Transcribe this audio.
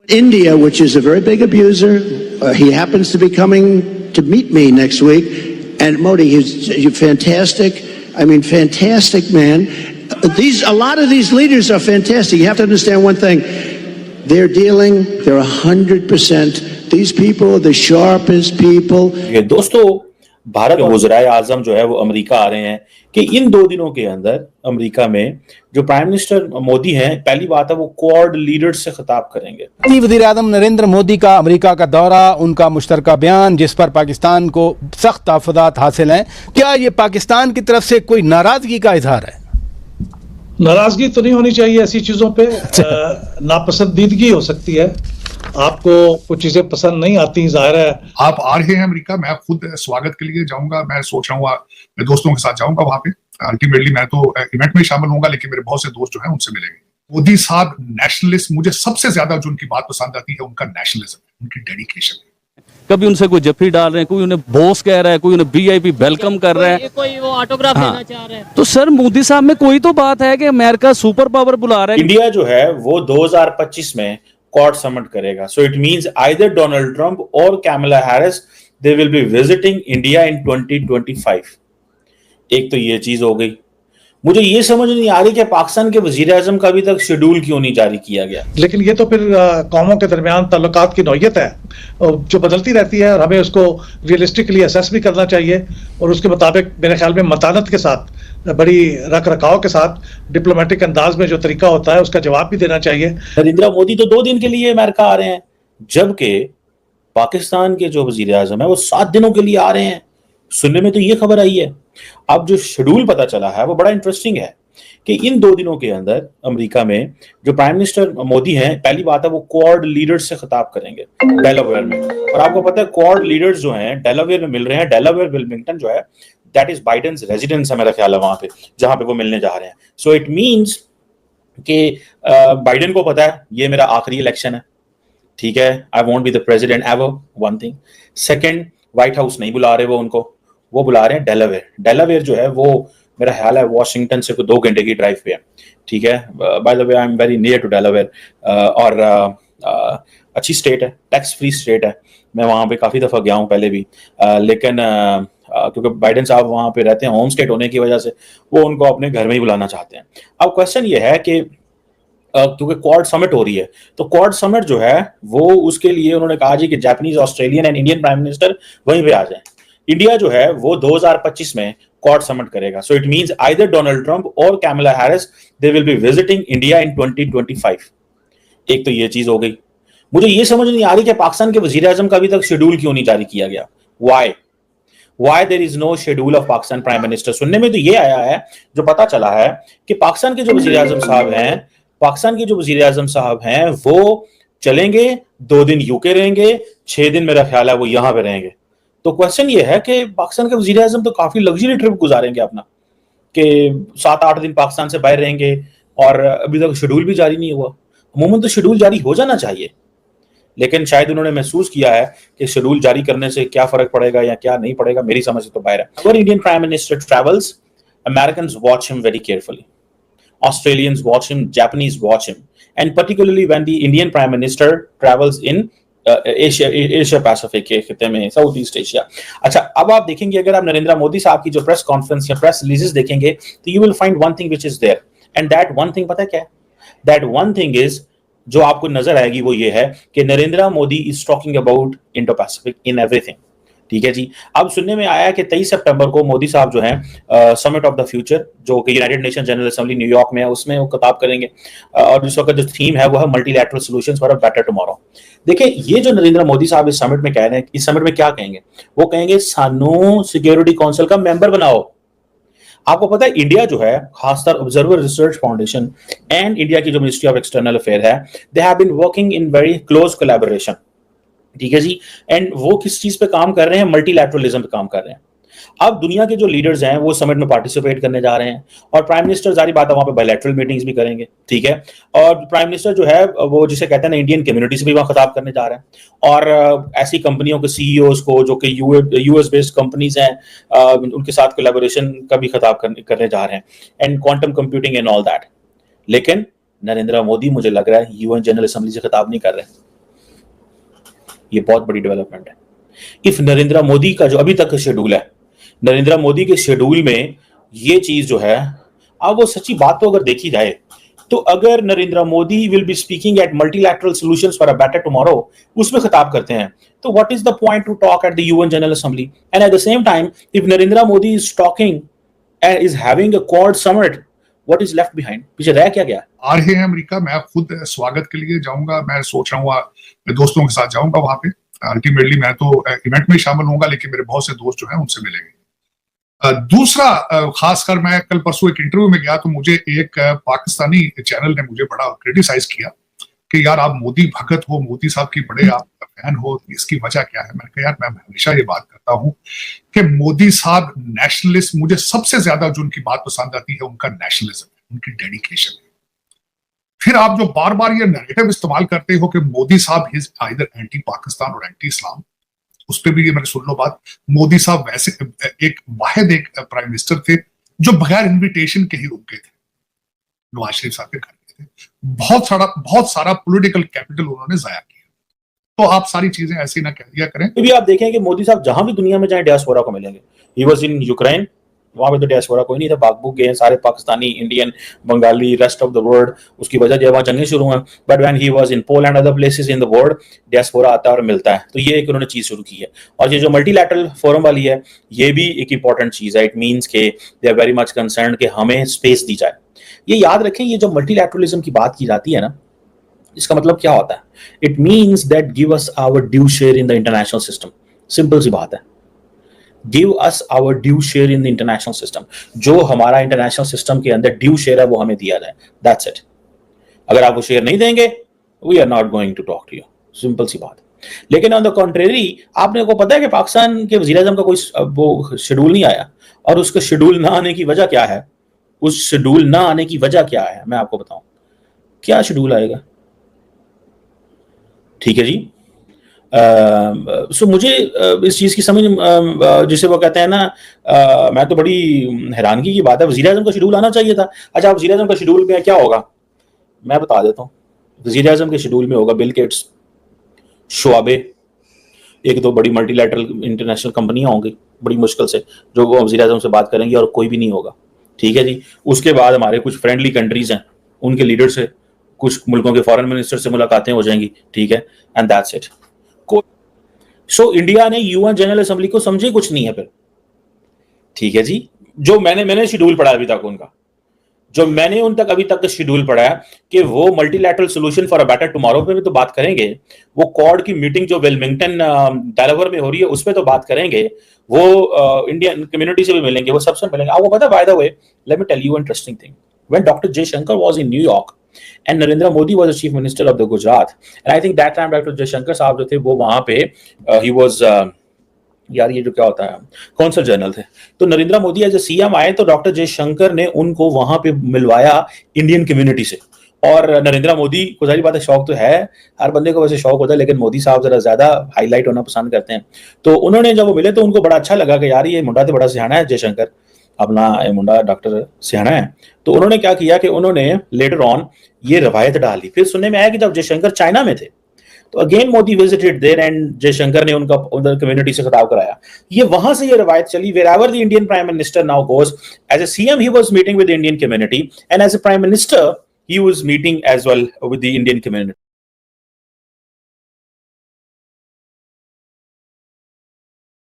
India, which is a very big abuser, he happens to be coming to meet me next week. And Modi, he's fantastic. I mean, fantastic man. A lot of these leaders are fantastic. You have to understand one thing. They're 100%. These people are the sharpest people. दोस्तों, भारत के वज़ीर आज़म जो है वो America आ रहे हैं कि इन 2 दिनों के अंदर अमेरिका में जो प्राइम मिनिस्टर मोदी हैं, पहली बात है वो क्वाड लीडर्स से खिताब करेंगे। वज़ीर आज़म नरेंद्र मोदी का अमेरिका का दौरा, उनका मुश्तरका बयान जिस पर पाकिस्तान को सख्त तहफ़्फ़ुज़ात हासिल हैं, क्या ये पाकिस्तान की तरफ से कोई नाराजगी का इजहार है? नाराजगी तो नहीं होनी चाहिए ऐसी चीजों पे, नापसंदीदगी हो सकती है। आपको कुछ चीजें पसंद नहीं आती, जाहिर है। आप आ रहे हैं अमेरिका, मैं खुद स्वागत के लिए जाऊंगा। मैं सोच रहा हूँ मैं दोस्तों के साथ जाऊंगा वहां पे। अल्टीमेटली मैं तो इवेंट में शामिल होऊंगा, लेकिन मेरे बहुत से दोस्त जो हैं उनसे मिलेंगे। मोदी साहब नेशनलिस्ट, मुझे सबसे ज्यादा जो उनकी बात पसंद आती है उनका नेशनलिज्म, उनकी डेडिकेशन है। कभी उनसे कोई जफ्फी डाल रहे हैं, कोई उन्हें बॉस कह रहा है, कोई उन्हें वीआईपी वेलकम कर रहा है, कोई वो ऑटोग्राफ देना चाह रहा है। तो सर मोदी साहब में कोई तो बात है कि अमेरिका सुपर पावर बुला रहा है। इंडिया जो है वो 2025 में क्वाड समिट करेगा। So it means either Donald Trump और Kamala Harris they will be visiting India in 2025। एक तो ये चीज हो गई। मुझे ये समझ नहीं आ रही कि पाकिस्तान के वजीर आजम का अभी तक शेड्यूल क्यों नहीं जारी किया गया। लेकिन ये तो फिर कौमों के दरमियान ताल्लुकात की नौयत है जो बदलती रहती है, और हमें उसको रियलिस्टिकली असेस भी करना चाहिए, और उसके मुताबिक मेरे ख्याल में मतानत के साथ, बड़ी रख रखाव के साथ, डिप्लोमेटिक अंदाज में जो तरीका होता है उसका जवाब भी देना चाहिए। नरेंद्र मोदी तो 2 दिन के लिए अमेरिका आ रहे हैं, जबकि पाकिस्तान के जो वजीर आजम है वो 7 दिनों के लिए आ रहे हैं। सुनने में तो ये खबर आई है। अब जो शेड्यूल पता चला है वो बड़ा इंटरेस्टिंग है कि इन 2 दिनों के अंदर अमेरिका में जो प्राइम मिनिस्टर मोदी हैं, पहली बात है वो क्वाड लीडर्स से खिताब करेंगे डेलावेयर में। और आपको पता है क्वाड लीडर्स जो हैं डेलावेयर में मिल रहे हैं। डेलावेयर विल्मिंगटन जो है दैट इज बाइडेन्स रेजिडेंस है मेरा ख्याल है वहां पे, जहां पे वो मिलने जा रहे हैं। सो इट मींस कि बाइडेन को पता है ये मेरा आखिरी इलेक्शन है, ठीक है, I won't be the president ever, one thing. Second, white house नहीं बुला रहे वो बुला रहे हैं डेलावेयर। डेलावेयर जो है वो मेरा ख्याल है वॉशिंगटन से 2 घंटे की ड्राइव पे है, ठीक है। By the way I am very near to Delaware, और अच्छी स्टेट है, टैक्स फ्री स्टेट है। मैं वहां पे काफी दफा गया हूं पहले भी, लेकिन क्योंकि बाइडेन साहब वहां पे रहते हैं, होम स्टेट होने की वजह से वो उनको अपने घर में ही बुलाना चाहते हैं। अब क्वेश्चन ये है कि क्योंकि क्वाड समिट हो रही है, तो क्वाड समिट जो है वो उसके लिए उन्होंने कहा जी कि Japanese, Australian and Indian prime minister वहीं पे आ जाए। इंडिया जो है वो 2025 में क्वाड समिट करेगा। So it means either Donald Trump और Kamala Harris they will be visiting India in 2025। एक तो ये चीज हो गई। मुझे ये समझ नहीं आ रही कि पाकिस्तान के वजीर आजम का अभी तक शेड्यूल क्यों नहीं जारी किया गया। Why there is no schedule of Pakistan Prime Minister? सुनने में तो ये आया है, जो पता चला है कि पाकिस्तान के जो वजीर आजम साहब हैं वो चलेंगे, 2 दिन यूके रहेंगे, 6 दिन मेरा ख्याल है वो यहाँ पे रहेंगे। तो क्वेश्चन ये है कि पाकिस्तान के वजीर आजम तो काफी लग्जरी ट्रिप गुजारेंगे अपना, कि 7-8 दिन पाकिस्तान से बाहर रहेंगे, और अभी तक शेड्यूल भी जारी नहीं हुआ। अमूमन तो शेड्यूल जारी हो जाना चाहिए, लेकिन शायद उन्होंने महसूस किया है कि शेड्यूल जारी करने से क्या फर्क पड़ेगा या क्या नहीं पड़ेगा, मेरी समझ से तो बाहर है। अगर Indian prime minister travels, Americans watch him very carefully, Australians watch him, Japanese watch him, and particularly when the Indian Prime Minister travels in Asia Pacific के खिते में, साउथ ईस्ट एशिया। अच्छा, अब आप देखेंगे अगर आप नरेंद्र मोदी साहब की जो प्रेस कॉन्फ्रेंस या प्रेस रिलीजेस देखेंगे तो you will find one thing which is there, and that one thing पता है क्या है? दैट वन थिंग इज, जो आपको नजर आएगी वो ये है कि Narendra Modi is talking about Indo Pacific in everything, ठीक है जी। अब सुनने में आया कि 23 सितंबर को मोदी साहब जो हैं समिट ऑफ द फ्यूचर, जो कि United nation general assembly New York में है, उसमें वो खिताब करेंगे, और इस वक्त जो थीम है वो है multilateral solutions for a better tomorrow. देखिए, ये जो नरेंद्र मोदी साहब इस समिट में कह रहे हैं, इस समिट में क्या कहेंगे? वो कहेंगे सानू सिक्योरिटी काउंसिल का मेंबर बनाओ। आपको पता है इंडिया जो है, खासकर observer research foundation and India की जो मिनिस्ट्री ऑफ एक्सटर्नल अफेयर है, they have been working in very close collaboration, ठीक है जी। एंड वो किस चीज पे काम कर रहे हैं? मल्टीलैटरलिज्म पे काम कर रहे हैं। अब दुनिया के जो लीडर्स हैं वो समिट में पार्टिसिपेट करने जा रहे हैं, और प्राइम मिनिस्टर जारी बात है वहां पे बायलैटरल मीटिंग्स भी करेंगे, ठीक है। और प्राइम मिनिस्टर जो है वो जिसे कहते हैं ना इंडियन कम्युनिटी से भी वहां खिताब करने जा रहे हैं, और ऐसी कंपनियों के सीईओज को जो कि यूएस बेस्ड कंपनीज हैं उनके साथ कोलैबोरेशन का भी खिताब करने जा रहे हैं, and quantum computing and all that. लेकिन नरेंद्र मोदी मुझे लग रहा है यूएन जनरल असेंबली से खिताब नहीं कर रहे हैं। ये बहुत बड़ी डेवलपमेंट है। इफ नरेंद्र मोदी का जो अभी तक शेड्यूल है, नरेंद्र मोदी के शेड्यूल में ये चीज जो है, अब वो सच्ची बात तो अगर देखी जाए तो अगर Narendra Modi will be speaking at multilateral solutions for a better tomorrow, उसमें खिताब करते हैं, तो what is the point two talk at the UN general assembly? And at the same time if Narendra Modi is talking and is having a quad summit, what is left behind? पीछे रह क्या गया? आ रहे हैं अमेरिका, मैं खुद स्वागत के लिए जाऊंगा। मैं सोच रहा हूँ मैं दोस्तों के साथ जाऊंगा वहां पे। अल्टीमेटली मैं तो इवेंट में शामिल होऊंगा, लेकिन मेरे बहुत से दोस्त जो हैं उनसे मिलेंगे। दूसरा, खासकर मैं कल परसों एक इंटरव्यू में गया तो मुझे एक पाकिस्तानी चैनल ने मुझे बड़ा क्रिटिसाइज किया कि यार आप मोदी भगत हो, मोदी साहब की बड़े आप फैन हो, इसकी वजह क्या है? मैंने कहा यार मैं हमेशा ये बात करता हूं कि मोदी साहब नेशनलिस्ट, मुझे सबसे ज्यादा जो उनकी बात पसंद आती है उनका नेशनलिज्म है, उनकी डेडिकेशन है। फिर आप जो बार बार ये नैरेटिव इस्तेमाल करते हो कि मोदी साहब इज आइदर एंटी पाकिस्तान और एंटी इस्लाम, उस पर भी ये मैंने सुन लो बात। मोदी साहब वैसे एक वाहिद एक प्राइम मिनिस्टर थे जो बगैर इन्विटेशन के ही रुक गए थे नवाज शरीफ साहब के घर में थे। बहुत सारा पॉलिटिकल कैपिटल उन्होंने जाया किया। तो आप सारी चीजें ऐसे ना कह दिया करें। भी आप देखें कि मोदी साहब जहां भी दुनिया में जाए डियास्पोरा को मिलेंगे। ही वाज इन यूक्रेन, वहां पे तो डियास्पोरा कोई नहीं था, बागबुक गए सारे Pakistani, Indian, Bengali, rest of the world. उसकी वजह जब वहां जंगें शुरू हुई, but when he was in Poland other places in the world, diaspora आता है और मिलता है। तो ये एक उन्होंने चीज शुरू की है। और ये जो मल्टीलैटरल फोरम वाली है, ये भी एक इंपॉर्टेंट चीज है। इट मींस के they are very much concerned कि हमें स्पेस दी जाए। ये याद रखें, ये जो मल्टीलैटरलिज्म की बात की जाती है ना, इसका मतलब क्या होता है? It means that give us our due share in the international system. Simple सी बात है, give us our due share in the international system. जो हमारा इंटरनेशनल सिस्टम के अंदर ड्यू शेयर है वो हमें दिया जाए, दैट्स इट। अगर आप वो शेयर नहीं देंगे, we are not going to talk to you, simple सी बात। लेकिन ऑन द कॉन्ट्रेरी, आपने को पता है कि पाकिस्तान के वजीर आज़म का कोई वो शेड्यूल नहीं आया, और उसका शेड्यूल ना आने की वजह क्या है? उस शेड्यूल ना आने की वजह क्या है, मैं आपको बताऊं। क्या शेड्यूल आएगा? ठीक है जी। सो मुझे इस चीज की समझ, जिसे वो कहते हैं ना, मैं तो बड़ी हैरानगी की बात है, वजीर आज़म का शेड्यूल आना चाहिए था। अच्छा, वजीर आज़म का शेड्यूल में क्या होगा मैं बता देता हूँ। वजीर आज़म के शेड्यूल में होगा बिल गेट्स, शुआबे, एक दो बड़ी मल्टीलैटरल इंटरनेशनल कंपनियां होंगी बड़ी मुश्किल से, जो वो वजीर आज़म से बात करेंगी, और कोई भी नहीं होगा। ठीक है जी। उसके बाद हमारे कुछ फ्रेंडली कंट्रीज हैं, उनके लीडर से, कुछ मुल्कों के फॉरेन मिनिस्टर से मुलाकातें हो जाएंगी। ठीक है, and that's it. So India ने यूएन जनरल असेंबली को समझे कुछ नहीं है फिर। ठीक है जी। जो मैंने शेड्यूल पढ़ा अभी तक उनका, जो मैंने उन तक अभी तक शेड्यूल पढ़ा है कि वो multilateral solution for a better tomorrow पे भी तो बात करेंगे, वो क्वाड की मीटिंग जो वेलमिंगटन डेलावेयर में हो रही है उस पे तो बात करेंगे, वो इंडियन कम्युनिटी से भी मिलेंगे, वो सबसे मिलेंगे। आपको पता है, by the way, let me tell you interesting thing. When doctor Jaishankar was in New York and Narendra Modi was the chief minister of the Gujarat, and I think that time Dr. Jaishankar साहब जो थे वो वहां पे he was यार ये जो क्या होता है, कौंसल जनरल थे। तो Narendra Modi as a CM आए तो डॉक्टर जयशंकर ने उनको वहां पे मिलवाया इंडियन कम्युनिटी से। और नरेंद्र मोदी को जाहिर बात है शौक तो है, हर बंदे को वैसे शौक होता है, लेकिन मोदी साहब जरा ज्यादा हाईलाइट होना पसंद करते हैं। तो उन्होंने जब वो मिले तो उनको बड़ा अच्छा लगा कि यार ये मुंडा तो बड़ा सियाना है, जयशंकर अपना मुंडा डॉक्टर सियाना है। तो उन्होंने क्या किया कि उन्होंने लेटर ऑन ये रवायत डाली। फिर सुनने में आया कि जब जयशंकर चाइना में थे तो again Modi visited there and Jaishankar ने उनका उधर कम्युनिटी से खिताब कराया। ये वहां से ये रवायत चली, wherever the Indian prime minister now goes, as a CM he was meeting with the Indian community, and as a prime minister he was meeting as well with the Indian community.